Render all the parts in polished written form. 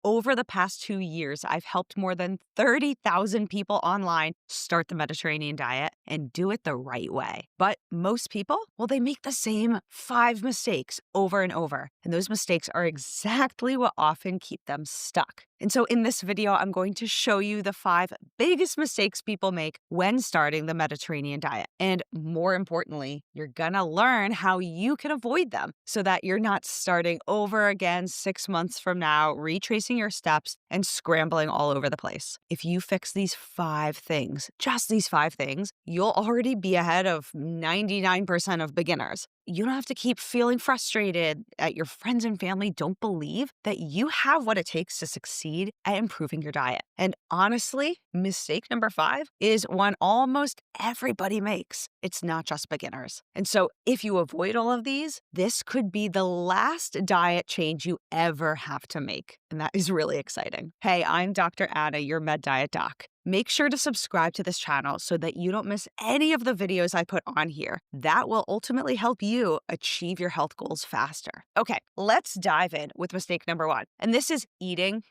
over the past 2 years, I've helped more than 30,000 people online start the Mediterranean diet and do it the right way. But most people, well, they make the same 5 mistakes over and over. And those mistakes are exactly what often keep them stuck. And so in this video, I'm going to show you the 5 biggest mistakes people make when starting the Mediterranean diet. And more importantly, you're gonna learn how you can avoid them so that you're not starting over again 6 months from now, retracing your steps and scrambling all over the place. If you fix these 5 things, just these 5 things, you'll already be ahead of 99% of beginners. You don't have to keep feeling frustrated that your friends and family don't believe that you have what it takes to succeed at improving your diet. And honestly, mistake number 5 is one almost everybody makes. It's not just beginners. And so if you avoid all of these, this could be the last diet change you ever have to make. And that is really exciting. Hey, I'm Dr. Anna, your Med Diet Doc. Make sure to subscribe to this channel so that you don't miss any of the videos I put on here. That will ultimately help you achieve your health goals faster. Okay, let's dive in with mistake number 1. And this is eating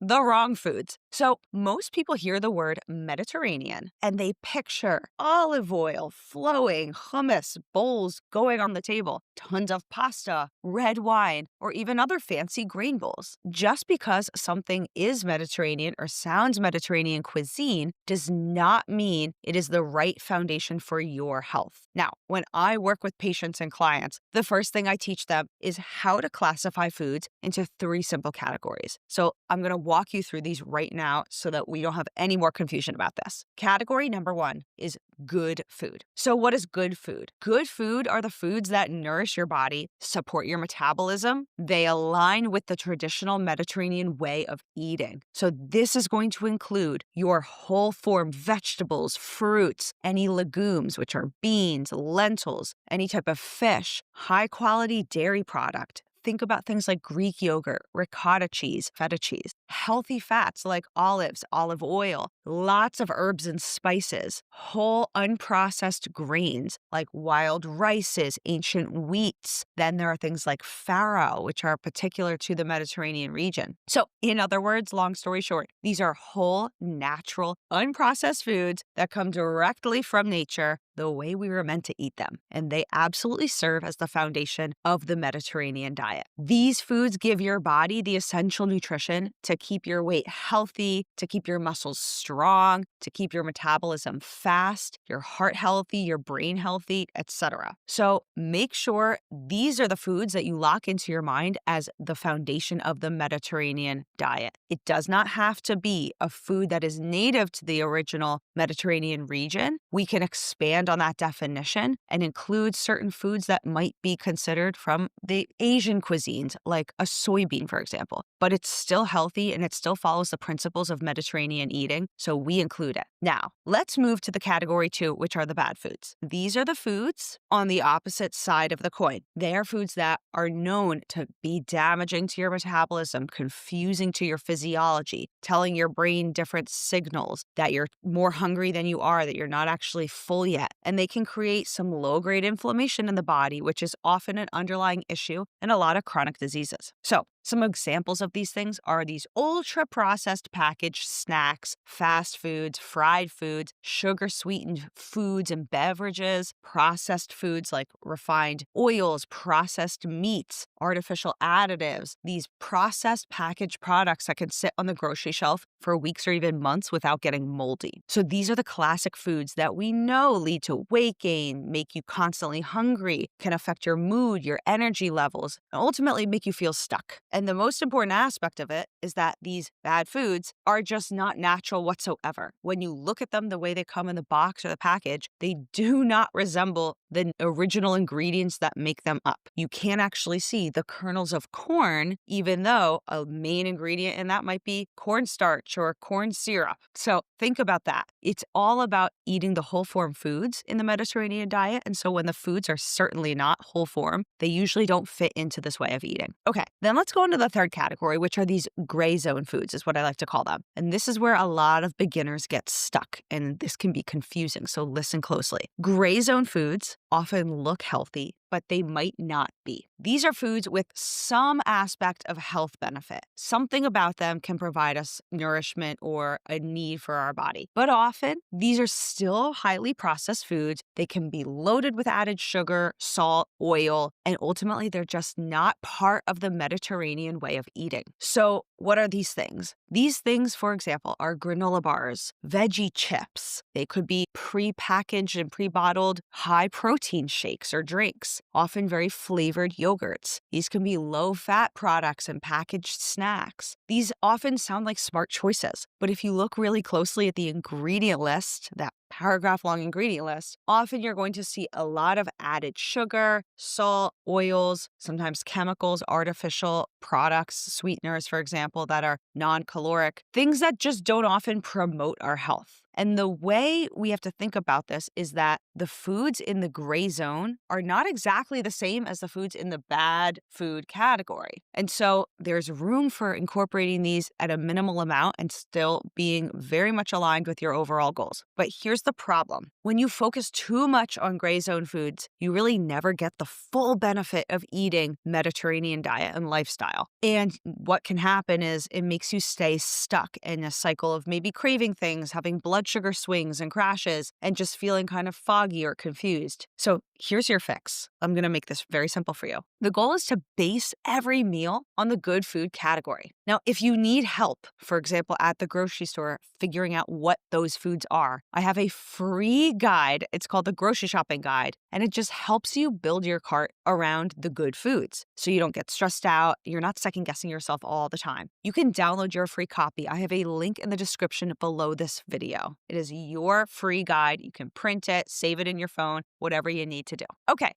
the wrong foods. So most people hear the word Mediterranean and they picture olive oil flowing, hummus, bowls going on the table, tons of pasta, red wine, or even other fancy grain bowls. Just because something is Mediterranean or sounds Mediterranean cuisine does not mean it is the right foundation for your health. Now, when I work with patients and clients, the first thing I teach them is how to classify foods into 3 simple categories. So I'm going to walk you through these right now so that we don't have any more confusion about this. Category number 1 is good food. So what is good food? Good food are the foods that nourish your body, support your metabolism. They align with the traditional Mediterranean way of eating. So this is going to include your whole form vegetables, fruits, any legumes, which are beans, lentils, any type of fish, high quality dairy product. Think about things like Greek yogurt, ricotta cheese, feta cheese, healthy fats like olives, olive oil, lots of herbs and spices, whole unprocessed grains like wild rices, ancient wheats. Then there are things like farro, which are particular to the Mediterranean region. So in other words, long story short, these are whole, natural, unprocessed foods that come directly from nature the way we were meant to eat them. And they absolutely serve as the foundation of the Mediterranean diet. These foods give your body the essential nutrition to keep your weight healthy, to keep your muscles strong, to keep your metabolism fast, your heart healthy, your brain healthy, etc. So make sure these are the foods that you lock into your mind as the foundation of the Mediterranean diet. It does not have to be a food that is native to the original Mediterranean region. We can expand on that definition and include certain foods that might be considered from the Asian cuisines, like a soybean, for example. But it's still healthy and it still follows the principles of Mediterranean eating, so we include it. Now, let's move to the category 2, which are the bad foods. These are the foods on the opposite side of the coin. They are foods that are known to be damaging to your metabolism, confusing to your physiology, telling your brain different signals that you're more hungry than you are, that you're not actually full yet. And they can create some low-grade inflammation in the body, which is often an underlying issue in a lot of chronic diseases. So some examples of these things are these ultra-processed packaged snacks, fast foods, fried foods, sugar-sweetened foods and beverages, processed foods like refined oils, processed meats, artificial additives, these processed packaged products that can sit on the grocery shelf for weeks or even months without getting moldy. So these are the classic foods that we know lead to weight gain, make you constantly hungry, can affect your mood, your energy levels, and ultimately make you feel stuck. And the most important aspect of it is that these bad foods are just not natural whatsoever. When you look at them the way they come in the box or the package, they do not resemble the original ingredients that make them up. You can't actually see the kernels of corn, even though a main ingredient in that might be cornstarch or corn syrup. So think about that. It's all about eating the whole form foods in the Mediterranean diet. And so when the foods are certainly not whole form, they usually don't fit into this way of eating. Okay, then let's go into the third category, which are these gray zone foods, is what I like to call them. And this is where a lot of beginners get stuck, and this can be confusing. So listen closely. Gray zone foods often look healthy, but they might not be. These are foods with some aspect of health benefit. Something about them can provide us nourishment or a need for our body. But often, these are still highly processed foods. They can be loaded with added sugar, salt, oil, and ultimately, they're just not part of the Mediterranean way of eating. So, what are these things? These things, for example, are granola bars, veggie chips. They could be pre-packaged and pre-bottled high-protein shakes or drinks, often very flavored yogurts. These can be low-fat products and packaged snacks. These often sound like smart choices, but if you look really closely at the ingredient list, that paragraph-long ingredient list, often you're going to see a lot of added sugar, salt, oils, sometimes chemicals, artificial products, sweeteners, for example, that are non-caloric, things that just don't often promote our health. And the way we have to think about this is that the foods in the gray zone are not exactly the same as the foods in the bad food category. And so there's room for incorporating these at a minimal amount and still being very much aligned with your overall goals. But here's the problem. When you focus too much on gray zone foods, you really never get the full benefit of eating Mediterranean diet and lifestyle. And what can happen is it makes you stay stuck in a cycle of maybe craving things, having blood sugar swings and crashes, and just feeling kind of foggy or confused. So here's your fix. I'm going to make this very simple for you. The goal is to base every meal on the good food category. Now, if you need help, for example, at the grocery store, figuring out what those foods are, I have a free guide. It's called the Grocery Shopping Guide, and it just helps you build your cart around the good foods so you don't get stressed out. You're not second guessing yourself all the time. You can download your free copy. I have a link in the description below this video. It is your free guide. You can print it, save it in your phone, whatever you need to do. Okay,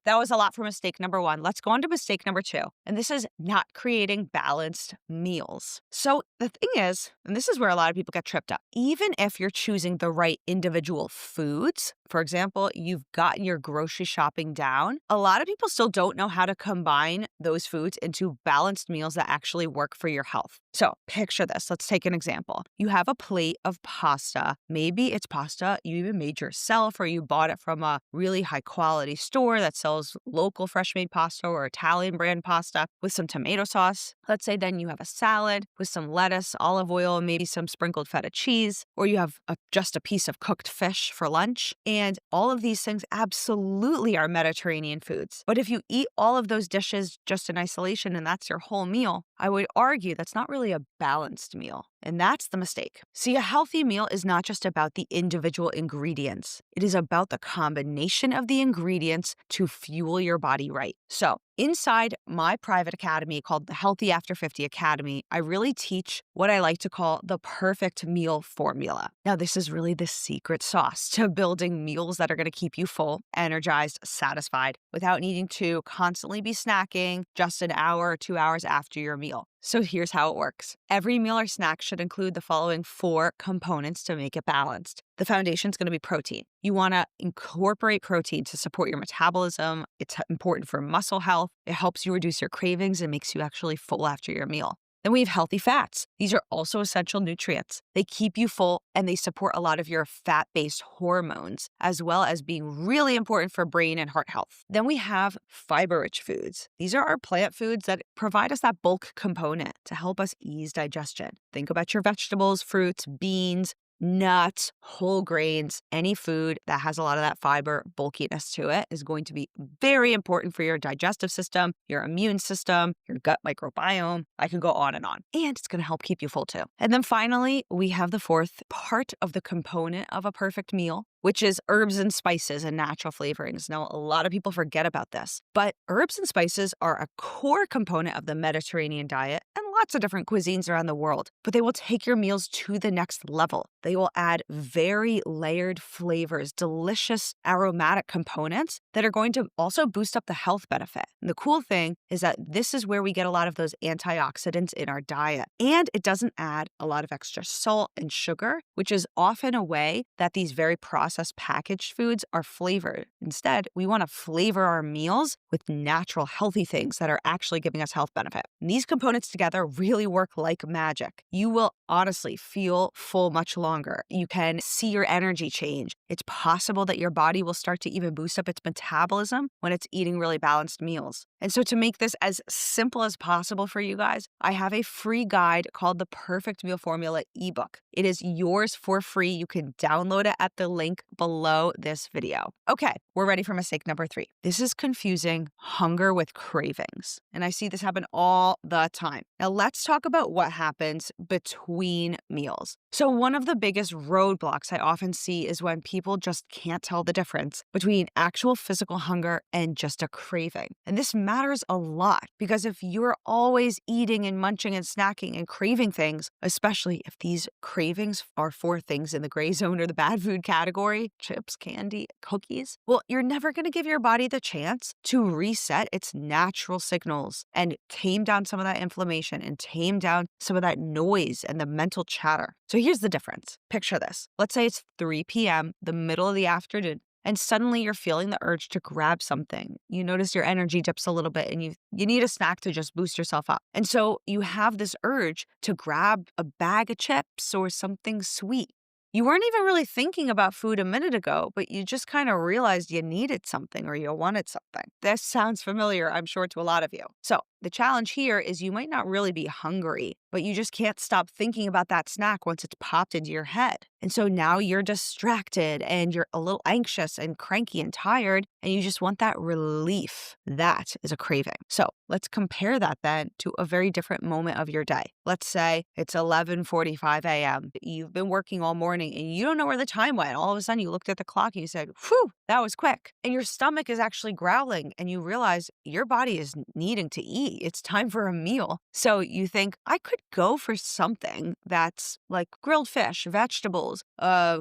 that was a lot for mistake number 1. Let's go on to mistake number 2. And this is not creating balanced meals. So the thing is, and this is where a lot of people get tripped up, even if you're choosing the right individual foods, for example, you've gotten your grocery shopping down, a lot of people still don't know how to combine those foods into balanced meals that actually work for your health. So picture this. Let's take an example. You have a plate of pasta. Maybe it's pasta you even made yourself or you bought it from a really high quality store that sells local fresh made pasta or Italian brand pasta with some tomato sauce. Let's say then you have a salad with some lettuce, olive oil, maybe some sprinkled feta cheese, or you have just a piece of cooked fish for lunch. And all of these things absolutely are Mediterranean foods. But if you eat all of those dishes just in isolation and that's your whole meal, I would argue that's not really a balanced meal. And that's the mistake. See, a healthy meal is not just about the individual ingredients. It is about the combination of the ingredients to fuel your body right. So inside my private academy called the Healthy After 50 Academy, I really teach what I like to call the perfect meal formula. Now, this is really the secret sauce to building meals that are going to keep you full, energized, satisfied, without needing to constantly be snacking just an hour or 2 hours after your meal. So here's how it works. Every meal or snack should include the following 4 components to make it balanced. The foundation is going to be protein. You want to incorporate protein to support your metabolism. It's important for muscle health. It helps you reduce your cravings and makes you actually full after your meal. Then we have healthy fats. These are also essential nutrients. They keep you full and they support a lot of your fat-based hormones, as well as being really important for brain and heart health. Then we have fiber-rich foods. These are our plant foods that provide us that bulk component to help us ease digestion. Think about your vegetables, fruits, beans, nuts, whole grains, any food that has a lot of that fiber bulkiness to it is going to be very important for your digestive system, your immune system, your gut microbiome. I could go on. And it's going to help keep you full too. And then finally, we have the 4th part of the component of a perfect meal, which is herbs and spices and natural flavorings. Now, a lot of people forget about this, but herbs and spices are a core component of the Mediterranean diet and lots of different cuisines around the world, but they will take your meals to the next level. They will add very layered flavors, delicious aromatic components that are going to also boost up the health benefit. And the cool thing is that this is where we get a lot of those antioxidants in our diet. And it doesn't add a lot of extra salt and sugar, which is often a way that these very processed processed packaged foods are flavored. Instead, we want to flavor our meals with natural, healthy things that are actually giving us health benefit. And these components together really work like magic. You will honestly feel full much longer. You can see your energy change. It's possible that your body will start to even boost up its metabolism when it's eating really balanced meals. And so to make this as simple as possible for you guys, I have a free guide called the Perfect Meal Formula ebook. It is yours for free. You can download it at the link below this video. Okay, we're ready for mistake number 3. This is confusing hunger with cravings. And I see this happen all the time. Now let's talk about what happens between meals. So one of the biggest roadblocks I often see is when people just can't tell the difference between actual physical hunger and just a craving. And this matters a lot because if you're always eating and munching and snacking and craving things, especially if these cravings are for things in the gray zone or the bad food category, chips, candy, cookies, well, you're never going to give your body the chance to reset its natural signals and tame down some of that inflammation and tame down some of that noise and the mental chatter. So here's the difference. Picture this. Let's say it's 3 p.m., the middle of the afternoon, and suddenly you're feeling the urge to grab something. You notice your energy dips a little bit and you need a snack to just boost yourself up. And so you have this urge to grab a bag of chips or something sweet. You weren't even really thinking about food a minute ago, but you just kind of realized you needed something or you wanted something. This sounds familiar, I'm sure, to a lot of you. So the challenge here is you might not really be hungry, but you just can't stop thinking about that snack once it's popped into your head. And so now you're distracted and you're a little anxious and cranky and tired, and you just want that relief. That is a craving. So let's compare that then to a very different moment of your day. Let's say it's 11:45 a.m. You've been working all morning and you don't know where the time went. All of a sudden you looked at the clock and you said, whew, that was quick. And your stomach is actually growling and you realize your body is needing to eat. It's time for a meal. So you think, I could go for something that's like grilled fish, vegetables,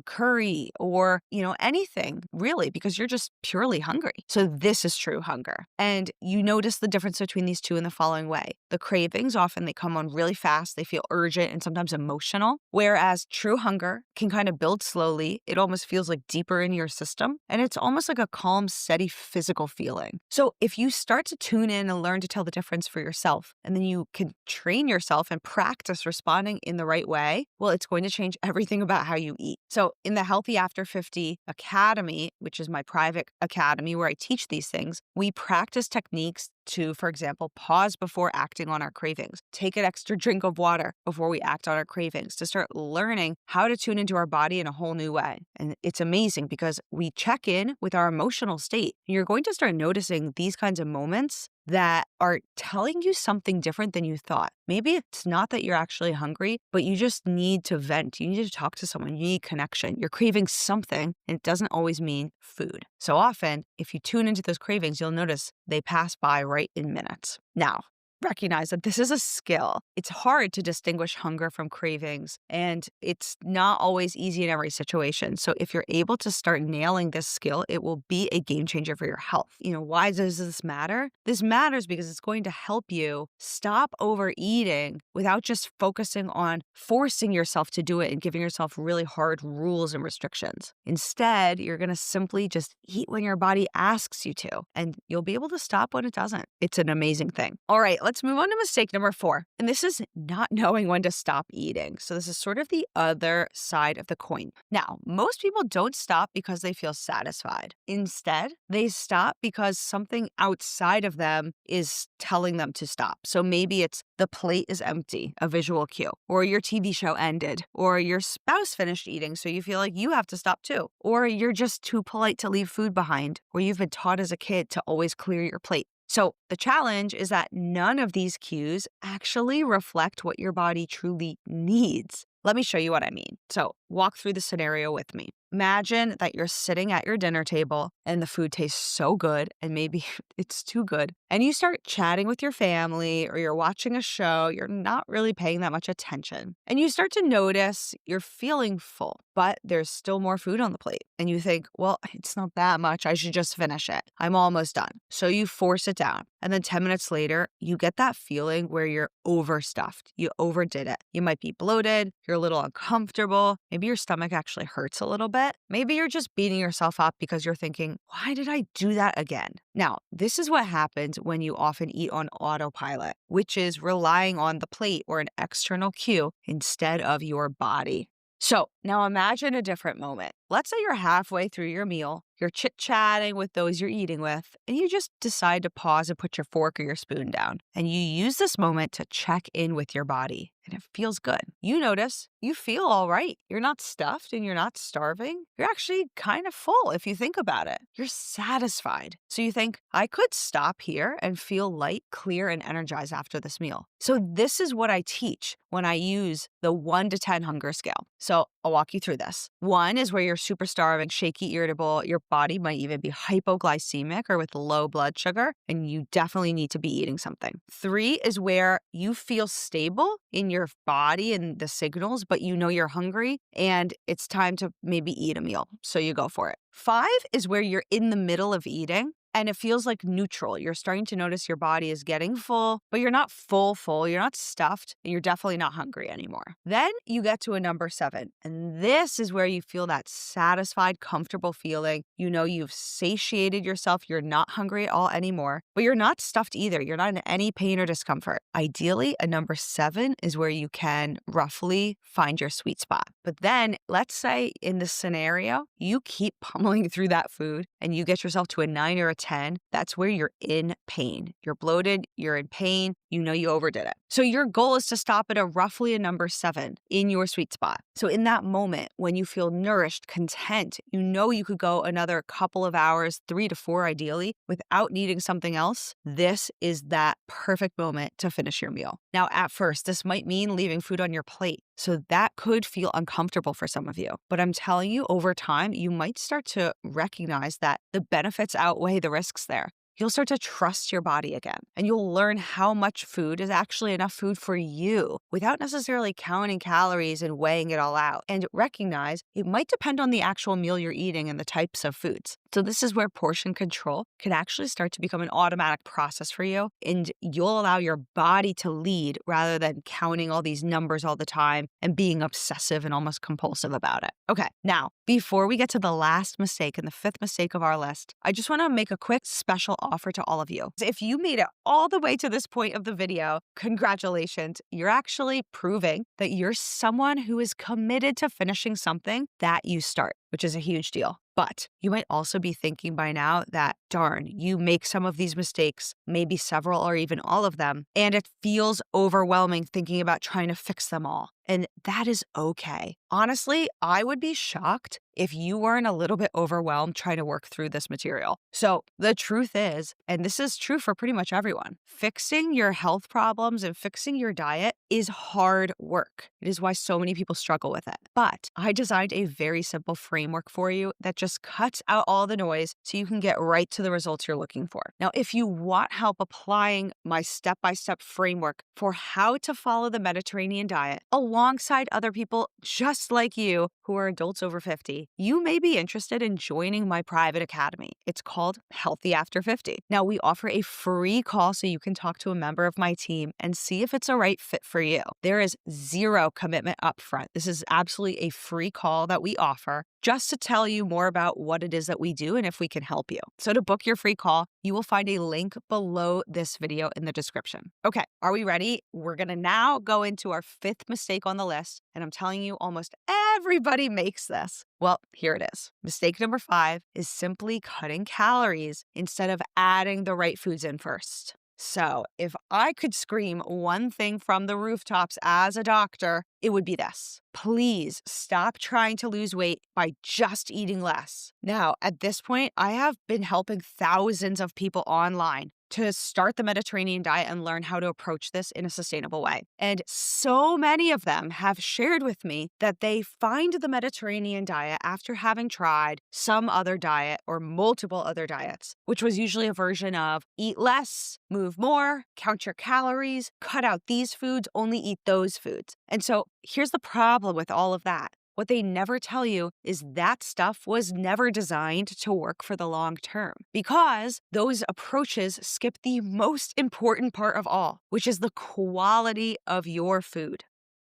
curry, or, anything really, because you're just purely hungry. So this is true hunger. And you notice the difference between these two in the following way. The cravings, often they come on really fast. They feel urgent and sometimes emotional, whereas true hunger can kind of build slowly. It almost feels like deeper in your system. And it's almost like a calm, steady physical feeling. So if you start to tune in and learn to tell the difference for yourself, and then you can train yourself and practice responding in the right way, well, it's going to change everything about how you eat. So in the Healthy After 50 Academy, which is my private academy where I teach these things, we practice techniques to, for example, pause before acting on our cravings, take an extra drink of water before we act on our cravings, to start learning how to tune into our body in a whole new way. And it's amazing because we check in with our emotional state. You're going to start noticing these kinds of moments that are telling you something different than you thought. Maybe it's not that you're actually hungry, but you just need to vent. You need to talk to someone. You need connection. You're craving something, and it doesn't always mean food. So often, if you tune into those cravings, you'll notice they pass by right in minutes. Now, recognize that this is a skill. It's hard to distinguish hunger from cravings, and it's not always easy in every situation. So if you're able to start nailing this skill, it will be a game changer for your health. Why does this matter? This matters because it's going to help you stop overeating without just focusing on forcing yourself to do it and giving yourself really hard rules and restrictions. Instead, you're going to simply just eat when your body asks you to, and you'll be able to stop when it doesn't. It's an amazing thing. All right, let's move on to mistake number 4. And this is not knowing when to stop eating. So this is sort of the other side of the coin. Now, most people don't stop because they feel satisfied. Instead, they stop because something outside of them is telling them to stop. So maybe it's the plate is empty, a visual cue, or your TV show ended, or your spouse finished eating, so you feel like you have to stop too, or you're just too polite to leave food behind, or you've been taught as a kid to always clear your plate. So the challenge is that none of these cues actually reflect what your body truly needs. Let me show you what I mean. So walk through the scenario with me. Imagine that you're sitting at your dinner table and the food tastes so good, and maybe it's too good. And you start chatting with your family or you're watching a show, you're not really paying that much attention. And you start to notice you're feeling full, but there's still more food on the plate. And you think, well, it's not that much. I should just finish it. I'm almost done. So you force it down. And then 10 minutes later, you get that feeling where you're overstuffed. You overdid it. You might be bloated. You're a little uncomfortable. Maybe your stomach actually hurts a little bit. Maybe you're just beating yourself up because you're thinking, why did I do that again? Now, this is what happens when you often eat on autopilot, which is relying on the plate or an external cue instead of your body. So now imagine a different moment. Let's say you're halfway through your meal, you're chit-chatting with those you're eating with, and you just decide to pause and put your fork or your spoon down. And you use this moment to check in with your body, and it feels good. You notice you feel all right. You're not stuffed and you're not starving. You're actually kind of full if you think about it. You're satisfied. So you think, I could stop here and feel light, clear, and energized after this meal. So this is what I teach when I use the 1 to 10 hunger scale. So I'll walk you through this. 1 is where you're super starving, shaky, irritable. Your body might even be hypoglycemic or with low blood sugar, and you definitely need to be eating something. 3 is where you feel stable in your body and the signals, but you know you're hungry and it's time to maybe eat a meal. So you go for it. 5 is where you're in the middle of eating and it feels like neutral. You're starting to notice your body is getting full, but you're not full. You're not stuffed, and you're definitely not hungry anymore. Then you get to a number 7, and this is where you feel that satisfied, comfortable feeling. You know you've satiated yourself. You're not hungry at all anymore, but you're not stuffed either. You're not in any pain or discomfort. Ideally, a number 7 is where you can roughly find your sweet spot. But then let's say in this scenario, you keep pummeling through that food and you get yourself to a 9 or a 10, that's where you're in pain. You're bloated, you're in pain, you know you overdid it. So your goal is to stop at a roughly a number 7 in your sweet spot. So in that moment, when you feel nourished, content, you know you could go another couple of hours, 3 to 4 ideally, without needing something else. This is that perfect moment to finish your meal. Now, at first, this might mean leaving food on your plate. So that could feel uncomfortable for some of you. But I'm telling you, over time, you might start to recognize that the benefits outweigh the risks there. You'll start to trust your body again, and you'll learn how much food is actually enough food for you without necessarily counting calories and weighing it all out. And recognize it might depend on the actual meal you're eating and the types of foods. So this is where portion control can actually start to become an automatic process for you, and you'll allow your body to lead rather than counting all these numbers all the time and being obsessive and almost compulsive about it. Okay, now, before we get to the last mistake and the 5th mistake of our list, I just want to make a quick special offer to all of you. If you made it all the way to this point of the video, congratulations. You're actually proving that you're someone who is committed to finishing something that you start, which is a huge deal. But you might also be thinking by now that, darn, you make some of these mistakes, maybe several or even all of them, and it feels overwhelming thinking about trying to fix them all. And that is okay. Honestly, I would be shocked if you weren't a little bit overwhelmed trying to work through this material. So the truth is, and this is true for pretty much everyone, fixing your health problems and fixing your diet is hard work. It is why so many people struggle with it. But I designed a very simple framework for you that just cuts out all the noise so you can get right to the results you're looking for. Now, if you want help applying my step-by-step framework for how to follow the Mediterranean diet alongside other people just like you who are adults over 50, you may be interested in joining my private academy. It's called Healthy After 50. Now, we offer a free call so you can talk to a member of my team and see if it's a right fit for you. There is zero commitment upfront. This is absolutely a free call that we offer just to tell you more about what it is that we do and if we can help you. So to book your free call, you will find a link below this video in the description. Okay, are we ready? We're going to now go into our 5th mistake on the list, and I'm telling you, almost everybody makes this. Well, here it is. Mistake number 5 is simply cutting calories instead of adding the right foods in first. So if I could scream one thing from the rooftops as a doctor, it would be this. Please stop trying to lose weight by just eating less. Now, at this point, I have been helping thousands of people online to start the Mediterranean diet and learn how to approach this in a sustainable way. And so many of them have shared with me that they find the Mediterranean diet after having tried some other diet or multiple other diets, which was usually a version of eat less, move more, count your calories, cut out these foods, only eat those foods. And so here's the problem with all of that. what they never tell you is that stuff was never designed to work for the long term because those approaches skip the most important part of all, which is the quality of your food.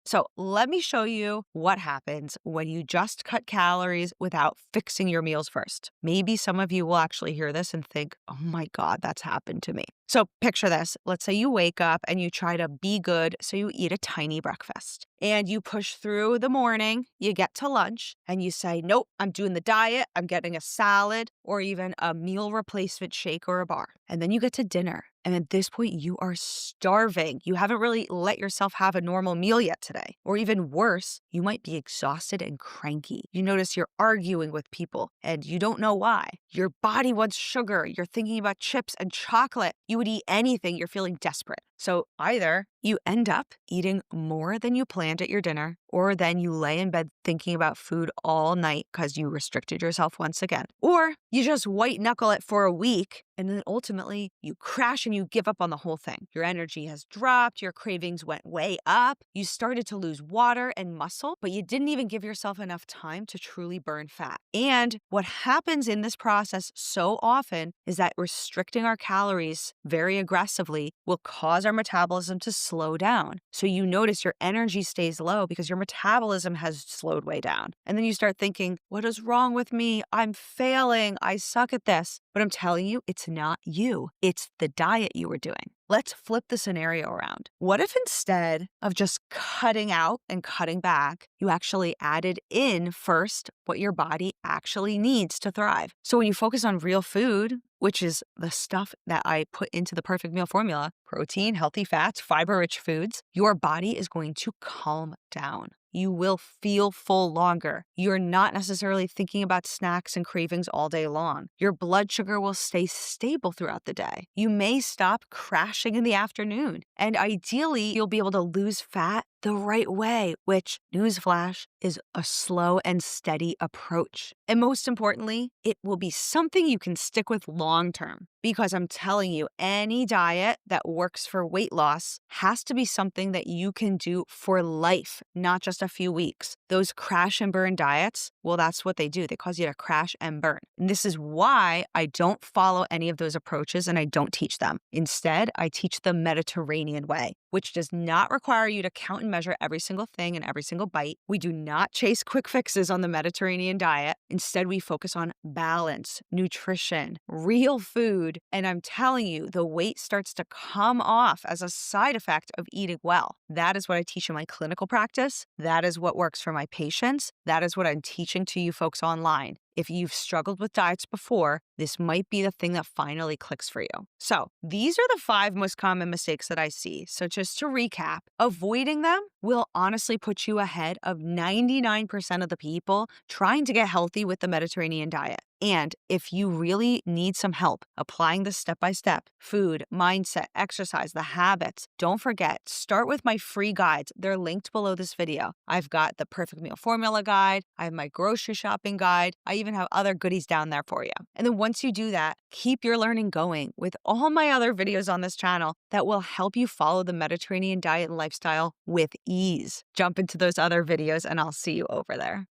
So let me show you what happens when you just cut calories without fixing your meals first. Maybe some of you will actually hear this and think, oh my God, that's happened to me. So picture this. Let's say you wake up and you try to be good, so you eat a tiny breakfast. And you push through the morning, you get to lunch, and you say, nope, I'm doing the diet, I'm getting a salad, or even a meal replacement shake or a bar. And then you get to dinner. And at this point, you are starving. You haven't really let yourself have a normal meal yet today. Or even worse, you might be exhausted and cranky. You notice you're arguing with people and you don't know why. Your body wants sugar. You're thinking about chips and chocolate. You would eat anything. You're feeling desperate. So either you end up eating more than you planned at your dinner, or then you lay in bed thinking about food all night because you restricted yourself once again. Or you just white knuckle it for a week, and then ultimately you crash and you give up on the whole thing. Your energy has dropped, your cravings went way up, you started to lose water and muscle, but you didn't even give yourself enough time to truly burn fat. And what happens in this process so often is that restricting our calories very aggressively will cause our metabolism to slow down. So you notice your energy stays low because your metabolism has slowed way down. And then you start thinking, what is wrong with me? I'm failing. I suck at this. But I'm telling you, it's not you. It's the diet you were doing. Let's flip the scenario around. What if instead of just cutting out and cutting back, you actually added in first what your body actually needs to thrive? So when you focus on real food, which is the stuff that I put into the perfect meal formula, protein, healthy fats, fiber-rich foods, your body is going to calm down. You will feel full longer. You're not necessarily thinking about snacks and cravings all day long. Your blood sugar will stay stable throughout the day. You may stop crashing in the afternoon. And ideally, you'll be able to lose fat the right way, which, newsflash, is a slow and steady approach. And most importantly, it will be something you can stick with long term. Because I'm telling you, any diet that works for weight loss has to be something that you can do for life, not just a few weeks. Those crash and burn diets, well, that's what they do. They cause you to crash and burn. And this is why I don't follow any of those approaches and I don't teach them. Instead, I teach the Mediterranean way, which does not require you to count and measure every single thing and every single bite. We do not chase quick fixes on the Mediterranean diet. Instead, we focus on balance, nutrition, real food. And I'm telling you, the weight starts to come off as a side effect of eating well. That is what I teach in my clinical practice. That is what works for my patients. That is what I'm teaching to you folks online. If you've struggled with diets before, this might be the thing that finally clicks for you. So these are the 5 most common mistakes that I see. So just to recap, avoiding them will honestly put you ahead of 99% of the people trying to get healthy with the Mediterranean diet. And if you really need some help applying this step-by-step, food, mindset, exercise, the habits, don't forget, start with my free guides. They're linked below this video. I've got the Perfect Meal Formula guide. I have my grocery shopping guide. I even have other goodies down there for you. And then once you do that, keep your learning going with all my other videos on this channel that will help you follow the Mediterranean diet and lifestyle with ease. Jump into those other videos and I'll see you over there.